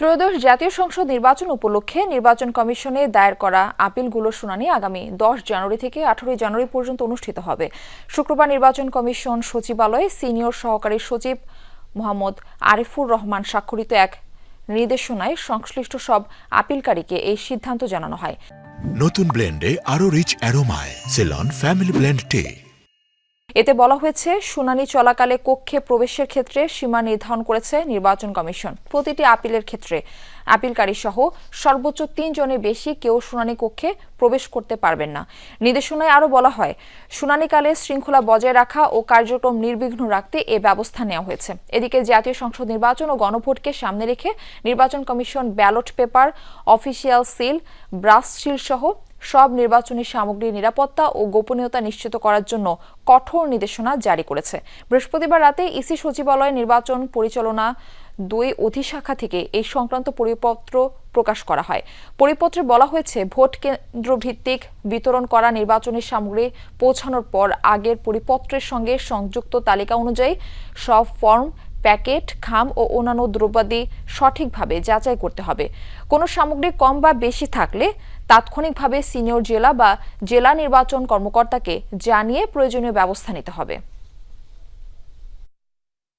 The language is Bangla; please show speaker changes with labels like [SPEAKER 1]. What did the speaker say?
[SPEAKER 1] ত্রয়োদশ জাতীয় সংসদ নির্বাচন উপলক্ষে নির্বাচন কমিশনে দায়ের করা আপিলগুলোর শুনানি আগামী 10 জানুয়ারি থেকে 18 জানুয়ারি পর্যন্ত অনুষ্ঠিত হবে। শুক্রবার নির্বাচন কমিশন সচিবালয়ে সিনিয়র সহকারী সচিব মোহাম্মদ আরিফুর রহমান স্বাক্ষরিত এক নির্দেশনায় সংশ্লিষ্ট সব আপিলকারীকে এই সিদ্ধান্ত জানানো হয়।
[SPEAKER 2] নতুন ব্লেন্ডে আরো রিচ অ্যারোমায় সেলন ফ্যামিলি ব্লেন্ড টে।
[SPEAKER 1] এতে বলা হয়েছে, শুনানি চলাকালে কক্ষে প্রবেশের ক্ষেত্রে সীমা নির্ধারণ করেছে নির্বাচন কমিশন। প্রতিটি আপিলের ক্ষেত্রে আপিলকারী সহ সর্বোচ্চ 3 জনের বেশি কেউ শুনানি কক্ষে প্রবেশ করতে পারবেন না। নির্দেশনায় আরও বলা হয়, শুনানিকালে শৃঙ্খলা বজায় রাখা ও কার্যক্রম নির্বিঘ্ন রাখতে এ ব্যবস্থা নেওয়া হয়েছে। এদিকে জাতীয় সংসদ নির্বাচন ও গণভোটকে সামনে রেখে নির্বাচন commission ballot paper, official seal, brush seal সহ সব নির্বাচনী সামগ্রীর নিরাপত্তা ও গোপনীয়তা নিশ্চিত করার জন্য কঠোর নির্দেশনা জারি করেছে। বৃহস্পতিবার রাতে ইসি সচিবালয়ে নির্বাচন পরিচালনা 2 অধিশাখা থেকে এই সংক্রান্ত পরিপত্র প্রকাশ করা হয়। পরিপত্রে বলা হয়েছে, ভোট কেন্দ্র ভিত্তিক বিতরণ করা নির্বাচনী সামগ্রী পৌঁছানোর পর আগের পরিপত্রের সঙ্গে সংযুক্ত তালিকা অনুযায়ী সব ফর্ম, প্যাকেট, খাম ও অন্যান্য দ্রব্যাদি সঠিকভাবে যাচাই করতে হবে। কোনো সামগ্রী কম বা বেশি থাকলে তাৎক্ষণিকভাবে সিনিয়র জেলা বা জেলা নির্বাচন কর্মকর্তাকে জানিয়ে প্রয়োজনীয় ব্যবস্থা নিতে হবে।